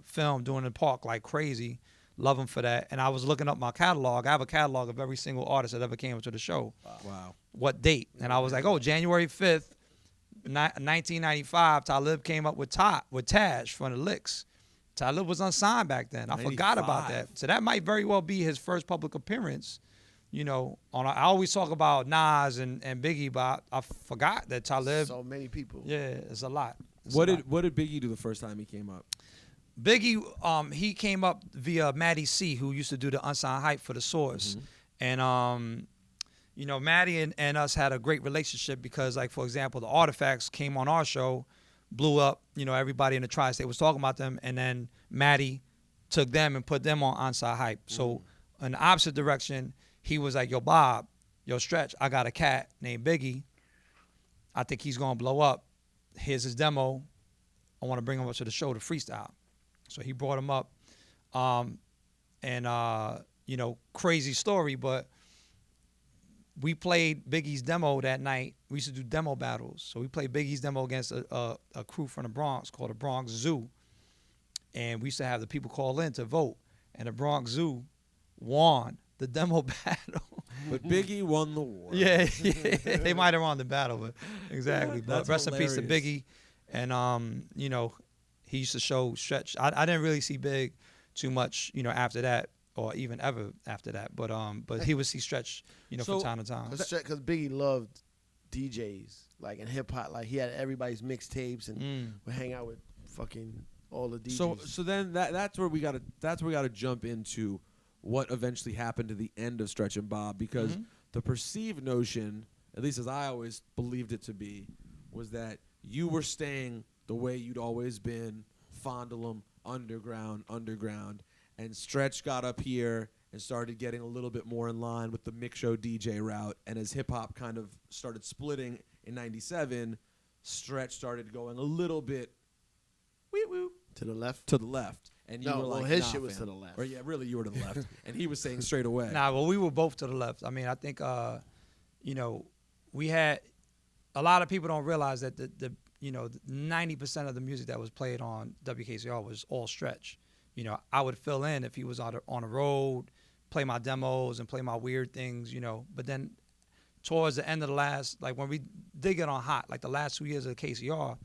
[SPEAKER 3] film Doing the Park like crazy. Love him for that. And I was looking up my catalog. I have a catalog of every single artist that ever came to the show.
[SPEAKER 2] Wow.
[SPEAKER 3] What date? And I was like, oh, January 5th, 1995, Talib came up with Taj from the Licks. Talib was unsigned back then. I forgot about that. So that might very well be his first public appearance. You know, I always talk about Nas and Biggie, but I forgot that Talib.
[SPEAKER 1] So many people.
[SPEAKER 3] Yeah, it's a lot.
[SPEAKER 2] What did Biggie do the first time he came up?
[SPEAKER 3] Biggie, he came up via Maddie C, who used to do the Unsigned Hype for The Source. Mm-hmm. And, you know, Maddie and us had a great relationship because, like, for example, the Artifacts came on our show, blew up. You know, everybody in the tri-state was talking about them. And then Maddie took them and put them on Unsigned Hype. So in the opposite direction, he was like, yo, Bob, yo, Stretch, I got a cat named Biggie. I think he's going to blow up. Here's his demo. I want to bring him up to the show to freestyle. So he brought him up. You know, crazy story, but we played Biggie's demo that night. We used to do demo battles. So we played Biggie's demo against a crew from the Bronx called the Bronx Zoo. and we used to have the people call in to vote, and the Bronx Zoo won the demo battle.
[SPEAKER 2] But Biggie won the war.
[SPEAKER 3] Yeah, they might have won the battle, but exactly. But rest
[SPEAKER 2] hilarious.
[SPEAKER 3] in peace to Biggie, and you know, he used to show Stretch. I didn't really see Big too much, you know, after that, or even ever after that. But he would see Stretch, you know, from time to time.
[SPEAKER 1] Because Biggie loved DJs, like in hip hop, like he had everybody's mixtapes and would hang out with fucking all the DJs.
[SPEAKER 2] So then that's where we gotta jump into what eventually happened to the end of Stretch and Bob, because the perceived notion, at least as I always believed it to be, was that you were staying the way you'd always been, Fondle 'em, underground, and Stretch got up here and started getting a little bit more in line with the mix show DJ route, and as hip-hop kind of started splitting in 97, Stretch started going a little bit wee-woo
[SPEAKER 1] to the left.
[SPEAKER 2] And you were like,
[SPEAKER 1] his
[SPEAKER 2] nah,
[SPEAKER 1] shit was
[SPEAKER 2] fam.
[SPEAKER 1] to the left.
[SPEAKER 2] Or yeah, really, you were to the left. And he was saying straight away.
[SPEAKER 3] Nah, well, we were both to the left. I mean, I think, you know, we had a lot of people don't realize that the 90% of the music that was played on WKCR was all Stretch. You know, I would fill in if he was on the road, play my demos and play my weird things, you know. But then towards the end of the last, like when we did get on hot, like the last 2 years of KCR,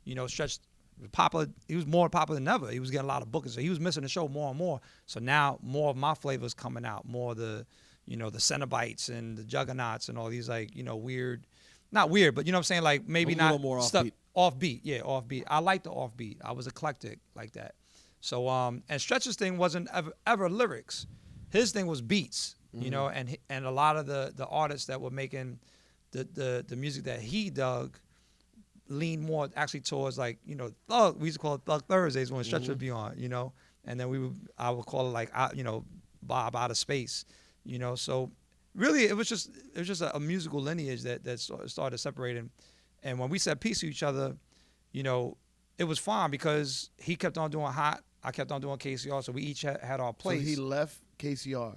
[SPEAKER 3] you know, Stretch was popular. He was more popular than ever. He was getting a lot of bookings, so he was missing the show more and more. So now more of my flavors coming out, more the, you know, the Cenobites and the Juggernauts and all these, like, you know, weird, not weird, but you know what I'm saying, like maybe
[SPEAKER 2] a
[SPEAKER 3] not
[SPEAKER 2] little more
[SPEAKER 3] stuff,
[SPEAKER 2] offbeat.
[SPEAKER 3] Offbeat. I like the offbeat. I was eclectic like that. So and Stretch's thing wasn't ever lyrics. His thing was beats, you know, and a lot of the artists that were making the music that he dug leaned more actually towards, like, you know, Thug. We used to call it Thug Thursdays when Stretch would be on, you know, and then I would call it like, you know, Bob Out of Space, you know. So really, it was just a musical lineage that started separating. And when we said peace to each other, you know, it was fine because he kept on doing hot, I kept on doing KCR, so we each had our place.
[SPEAKER 1] So he left KCR.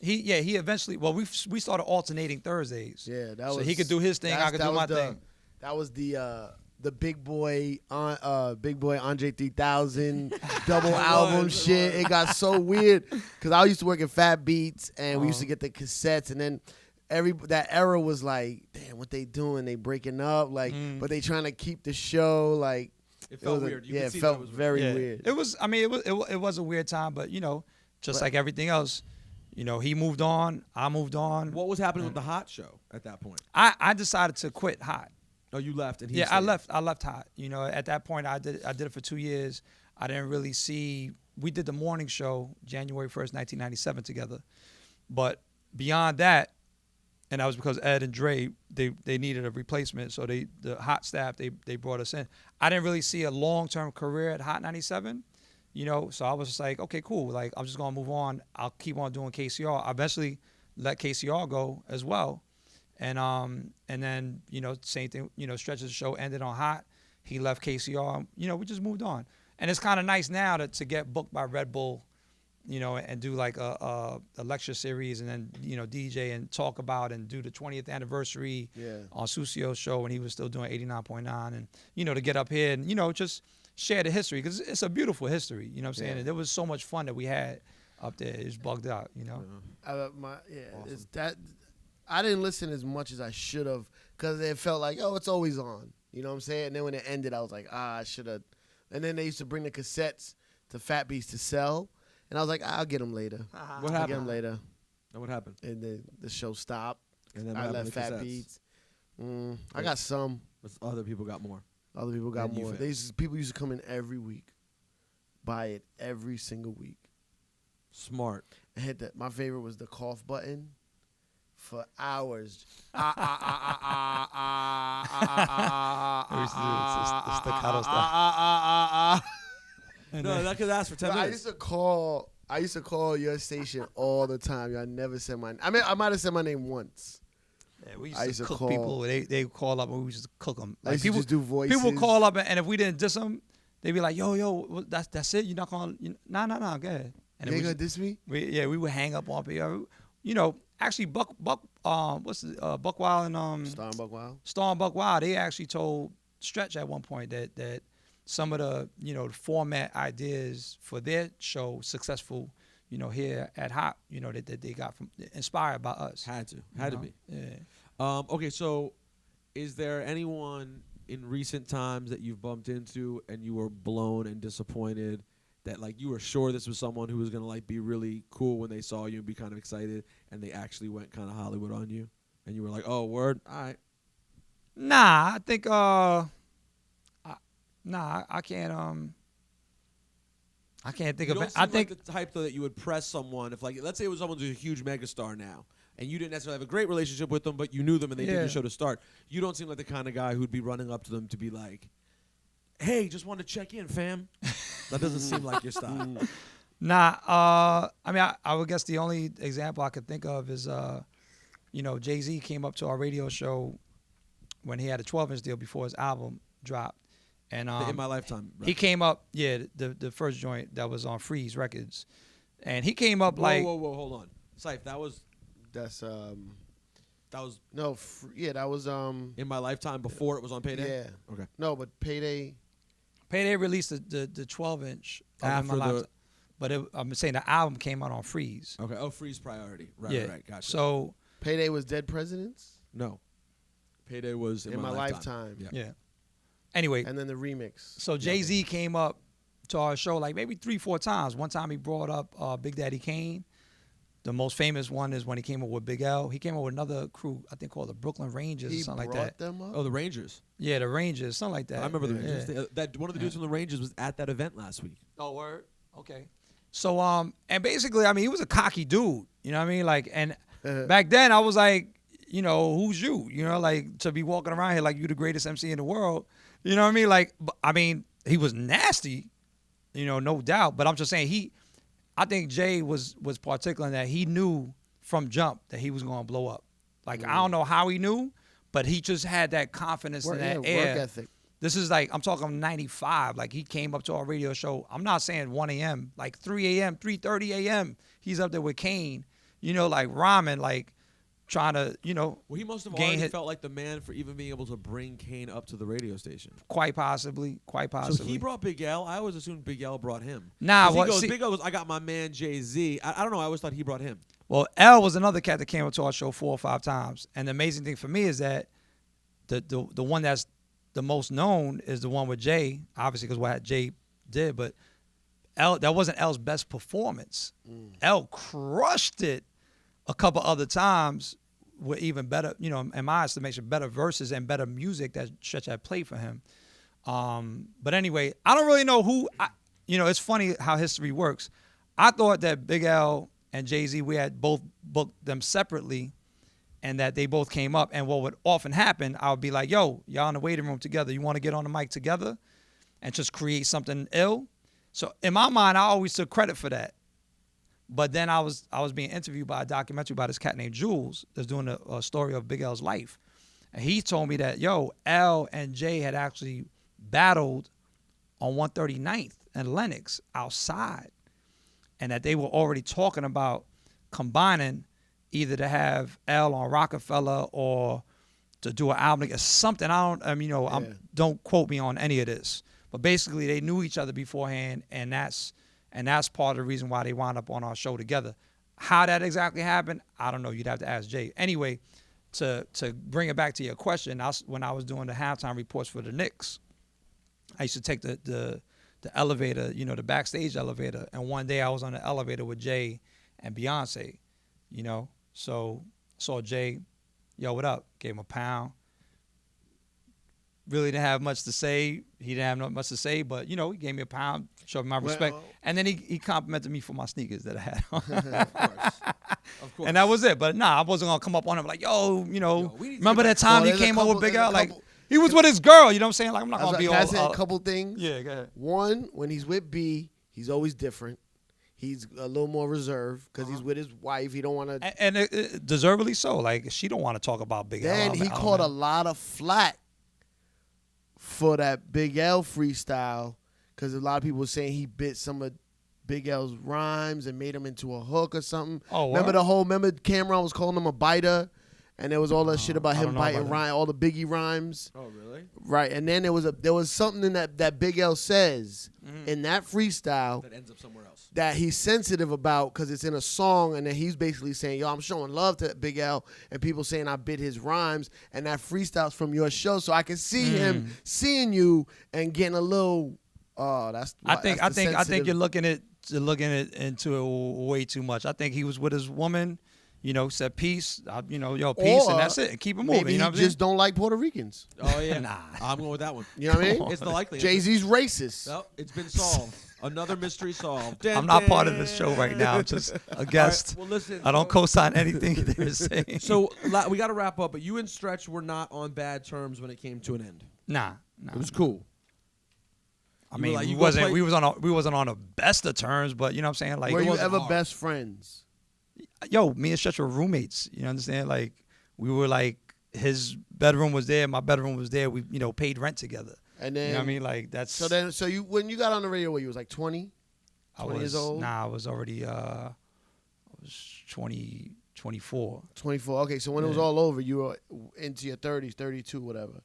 [SPEAKER 3] He eventually, well, we started alternating Thursdays.
[SPEAKER 1] Yeah,
[SPEAKER 3] so he could do his thing, I could do my thing.
[SPEAKER 1] That was the Big Boy Andre 3000 double album shit. It got so weird because I used to work at Fat Beats and we used to get the cassettes, and then that era was like, damn, what they doing? They breaking up, like, but they trying to keep the show, like.
[SPEAKER 2] It felt weird.
[SPEAKER 1] It felt very weird.
[SPEAKER 3] It was. I mean, it was a weird time, but you know, just like everything else, you know, he moved on, I moved on.
[SPEAKER 2] What was happening with the Hot show at that point?
[SPEAKER 3] I decided to quit Hot.
[SPEAKER 2] Oh, you left, and he
[SPEAKER 3] I
[SPEAKER 2] stayed.
[SPEAKER 3] left Hot. You know, at that point, I did it for 2 years. I didn't really see. We did the morning show January 1st, 1997 together, but beyond that, and that was because Ed and Dre they needed a replacement, so the Hot staff they brought us in. I didn't really see a long-term career at Hot 97, you know, so I was just like, okay, cool, like I'm just gonna move on. I'll keep on doing KCR. I eventually let KCR go as well, and then, you know, same thing, you know, Stretch's show ended on Hot. He left KCR. You know, we just moved on, and it's kind of nice now to get booked by Red Bull, you know, and do like a lecture series, and then, you know, DJ and talk about and do the 20th anniversary on Susio's show when he was still doing 89.9, and, you know, to get up here and, you know, just share the history, because it's a beautiful history, you know what I'm saying? And there was so much fun that we had up there. It's bugged out, you know?
[SPEAKER 1] Awesome. It's that I didn't listen as much as I should have because it felt like, oh, it's always on, you know what I'm saying? And then when it ended, I was like, I should have. And then they used to bring the cassettes to Fat Beats to sell. And I was like, I'll get them later.
[SPEAKER 2] What happened?
[SPEAKER 1] I'll get them later.
[SPEAKER 2] And what happened?
[SPEAKER 1] And then the show stopped.
[SPEAKER 2] And then
[SPEAKER 1] I left
[SPEAKER 2] the
[SPEAKER 1] Fat
[SPEAKER 2] cassettes?
[SPEAKER 1] Beats. I got some.
[SPEAKER 2] Other people got more.
[SPEAKER 1] Other people got
[SPEAKER 2] And you
[SPEAKER 1] more.
[SPEAKER 2] finished.
[SPEAKER 1] People used to come in every week, buy it every single week.
[SPEAKER 2] Smart.
[SPEAKER 1] And hit that. My favorite was the cough button for hours.
[SPEAKER 3] It's staccato stuff.
[SPEAKER 2] No, that could last for 10 minutes.
[SPEAKER 1] I used to call your station all the time. I never said my name. I mean, I might have said my name once.
[SPEAKER 3] Yeah, we used to cook people. They call up and we used to cook them. Like,
[SPEAKER 1] people just do voices.
[SPEAKER 3] People would call up, and if we didn't diss them, they'd be like, yo, that's it? You're not going to, nah, go ahead. And
[SPEAKER 1] you ain't going to diss me?
[SPEAKER 3] We would hang up on people. You know, actually, Buck Wild and
[SPEAKER 1] Star and Buck Wild?
[SPEAKER 3] Star and Buck Wild, they actually told Stretch at one point that some of the, the format ideas for their show successful, here at Hot, that they got inspired by us.
[SPEAKER 2] Had to be.
[SPEAKER 3] Yeah.
[SPEAKER 2] Okay, so is there anyone in recent times that you've bumped into and you were blown and disappointed that like you were sure this was someone who was gonna like be really cool when they saw you and be kind of excited, and they actually went kind of Hollywood on you, and you were like, oh, word, all right.
[SPEAKER 3] Nah, I think I can't think
[SPEAKER 2] you
[SPEAKER 3] of
[SPEAKER 2] don't
[SPEAKER 3] it.
[SPEAKER 2] seem
[SPEAKER 3] I think
[SPEAKER 2] like the type though that you would press someone if, like, let's say it was someone who's a huge megastar now, and you didn't necessarily have a great relationship with them, but you knew them and they did the show to start. You don't seem like the kind of guy who'd be running up to them to be like, hey, just wanted to check in, fam. That doesn't seem like your style.
[SPEAKER 3] Nah, I mean, I would guess the only example I could think of is, Jay-Z came up to our radio show when he had a 12-inch deal before his album dropped. And
[SPEAKER 2] In My Lifetime. Right.
[SPEAKER 3] He came up, the first joint that was on Freeze Records. And he came up like...
[SPEAKER 2] Whoa, hold on. Syph, that was...
[SPEAKER 1] That's,
[SPEAKER 2] That was...
[SPEAKER 1] No, that was...
[SPEAKER 2] In My Lifetime before it was on Payday?
[SPEAKER 1] Yeah.
[SPEAKER 2] Okay.
[SPEAKER 1] No, but Payday...
[SPEAKER 3] Payday released the 12-inch
[SPEAKER 2] after the...
[SPEAKER 3] But I'm saying the album came out on Freeze.
[SPEAKER 2] Okay. Oh, Freeze priority. Right. Gotcha.
[SPEAKER 3] So...
[SPEAKER 1] Payday was Dead Presidents?
[SPEAKER 2] No. Payday was In My Lifetime.
[SPEAKER 3] Yeah. Anyway.
[SPEAKER 1] And then the remix.
[SPEAKER 3] So Jay-Z came up to our show like maybe 3-4 times. One time he brought up Big Daddy Kane. The most famous one is when he came up with Big L. He came up with another crew, I think called the Brooklyn Rangers or something like that.
[SPEAKER 1] He brought them up?
[SPEAKER 2] Oh, the Rangers.
[SPEAKER 3] Yeah, the Rangers, something like that.
[SPEAKER 2] I remember the Rangers. That one of the dudes from the Rangers was at that event last week.
[SPEAKER 3] Oh, word? Okay. So, and basically, I mean, he was a cocky dude. You know what I mean? Like, and back then I was like, who's you? Like to be walking around here like you the greatest MC in the world. You know what I mean? Like, I mean, he was nasty, no doubt. But I'm just saying I think Jay was particular in that he knew from jump that he was going to blow up. Like, I don't know how he knew, but he just had that confidence in that air.
[SPEAKER 1] Work ethic.
[SPEAKER 3] This is like, I'm talking 95. Like, he came up to our radio show. I'm not saying 1 a.m., like 3 a.m., 3:30 a.m. He's up there with Kane, like rhyming, like trying to,
[SPEAKER 2] Well, he must have already felt like the man for even being able to bring Kane up to the radio station.
[SPEAKER 3] Quite possibly.
[SPEAKER 2] So he brought Big L. I always assumed Big L brought him.
[SPEAKER 3] Nah,
[SPEAKER 2] Big L goes, I got my man Jay-Z. I don't know. I always thought he brought him.
[SPEAKER 3] Well, L was another cat that came up to our show 4 or 5 times. And the amazing thing for me is that the one that's the most known is the one with Jay, obviously because what Jay did. But L, that wasn't L's best performance. L crushed it a couple other times with even better, in my estimation, better verses and better music that Stretch had played for him. But anyway, I don't really know who, it's funny how history works. I thought that Big L and Jay-Z, we had both booked them separately and that they both came up. And what would often happen, I would be like, yo, y'all in the waiting room together. You want to get on the mic together and just create something ill? So in my mind, I always took credit for that. But then I was being interviewed by a documentary by this cat named Jules that's doing a story of Big L's life. And he told me that, L and Jay had actually battled on 139th and Lenox outside. And that they were already talking about combining either to have L on Rockefeller or to do an album or something. Don't quote me on any of this. But basically they knew each other beforehand, and that's part of the reason why they wound up on our show together. How that exactly happened, I don't know. You'd have to ask Jay. Anyway, to bring it back to your question, when I was doing the halftime reports for the Knicks, I used to take the elevator, the backstage elevator. And one day I was on the elevator with Jay and Beyonce, So saw Jay, what up? Gave him a pound. Really didn't have much to say. He didn't have much to say, but, he gave me a pound, showed me my respect. And then he complimented me for my sneakers that I had on. Of course. And that was it. But, I wasn't going to come up on him like, remember that time he came up with Big L? Like, he was with his girl, you know what I'm saying? Like, I'm not going to be all...
[SPEAKER 1] Can I say a couple things?
[SPEAKER 3] Yeah, go ahead.
[SPEAKER 1] One, when he's with B, he's always different. He's a little more reserved because he's with his wife. He don't want to...
[SPEAKER 3] And deservedly so. Like, she don't want to talk about Big L.
[SPEAKER 1] Then he caught a lot of flack for that Big L freestyle because a lot of people were saying he bit some of Big L's rhymes and made him into a hook or something.
[SPEAKER 3] Oh,
[SPEAKER 1] remember Cameron was calling him a biter, And there was all that shit about him biting rhyme, all the Biggie rhymes.
[SPEAKER 2] Oh, really?
[SPEAKER 1] Right, and then there was something in that Big L says in that freestyle
[SPEAKER 2] that ends up somewhere else
[SPEAKER 1] that he's sensitive about because it's in a song, and then he's basically saying, "Yo, I'm showing love to Big L," and people saying I bit his rhymes, and that freestyle's from your show, so I can see him seeing you and getting a little. Oh, that's.
[SPEAKER 3] I think you're looking at into it way too much. I think he was with his woman. Said peace, peace, and that's it. And keep it moving.
[SPEAKER 1] Maybe he just don't like Puerto Ricans.
[SPEAKER 2] Oh, yeah.
[SPEAKER 3] Nah.
[SPEAKER 2] I'm going with that one.
[SPEAKER 1] You know what I mean?
[SPEAKER 2] It's the likelihood.
[SPEAKER 1] Jay-Z's racist.
[SPEAKER 2] Well, it's been solved. Another mystery solved.
[SPEAKER 3] I'm not part of this show right now. I'm just a guest.
[SPEAKER 2] Right, well, listen.
[SPEAKER 3] I don't co-sign anything they're saying.
[SPEAKER 2] So we got to wrap up, but you and Stretch were not on bad terms when it came to an end.
[SPEAKER 3] Nah.
[SPEAKER 2] It was cool.
[SPEAKER 3] I mean, we wasn't on the best of terms, but you know what I'm saying? Like,
[SPEAKER 1] were you ever best friends?
[SPEAKER 3] Yo, me and Stretch were roommates. You understand? Like, we were like, his bedroom was there, my bedroom was there. We, paid rent together. And then, you know what I mean? Like, that's.
[SPEAKER 1] So you when you got on the radio, you was like 20? 20 years old?
[SPEAKER 3] Nah, I was already, I was 24.
[SPEAKER 1] 24. Okay, so when it was all over, you were into your 30s, 32, whatever.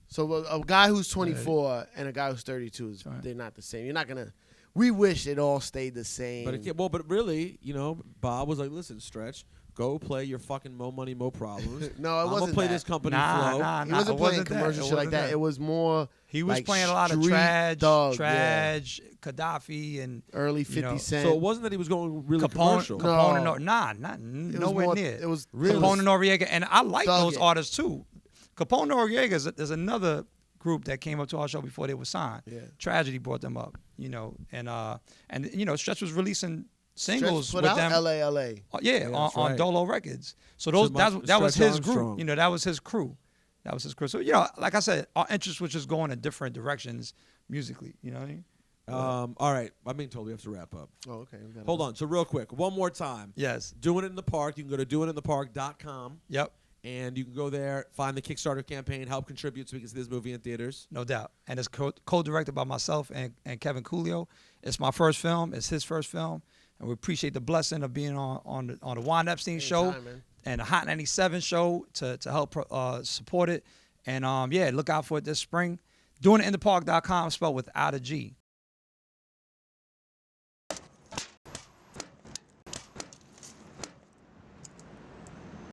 [SPEAKER 1] So a guy who's 24 and a guy who's 32, they're not the same. You're not going to. We wish it all stayed the same.
[SPEAKER 2] But really, Bob was like, listen, Stretch, go play your fucking Mo Money, Mo Problems.
[SPEAKER 1] No, it wasn't.
[SPEAKER 2] I'm gonna play this company flow.
[SPEAKER 1] He wasn't playing commercial shit like that. It was more.
[SPEAKER 3] He was
[SPEAKER 1] like
[SPEAKER 3] playing a lot of Traj, Gaddafi, and
[SPEAKER 1] early 50 Cent.
[SPEAKER 2] So it wasn't that he was going really commercial.
[SPEAKER 3] Nowhere near.
[SPEAKER 1] It was
[SPEAKER 3] really Capone and Noriega, and I like those artists too. Capone and Noriega is another group that came up to our show before they were signed. Yeah. Tragedy brought them up, and Stretch was releasing singles with them.
[SPEAKER 1] LA.
[SPEAKER 3] On Dolo Records. So that was his group. That was his crew. So like I said, our interest was just going in different directions musically. You know what I mean?
[SPEAKER 2] All right, I'm being told we have to wrap up.
[SPEAKER 1] Oh, okay.
[SPEAKER 2] Hold on. So real quick, one more time.
[SPEAKER 3] Yes.
[SPEAKER 2] Doing It in the Park. You can go to doitinthepark.com.
[SPEAKER 3] Yep.
[SPEAKER 2] And you can go there, find the Kickstarter campaign, help contribute so we can see this movie in theaters.
[SPEAKER 3] No doubt. And it's co-directed by myself and Kevin Coolio. It's my first film. It's his first film. And we appreciate the blessing of being on the Juan Epstein show and the Hot 97 show to help support it. And, look out for it this spring. DoingItInThePark.com, spelled without a G.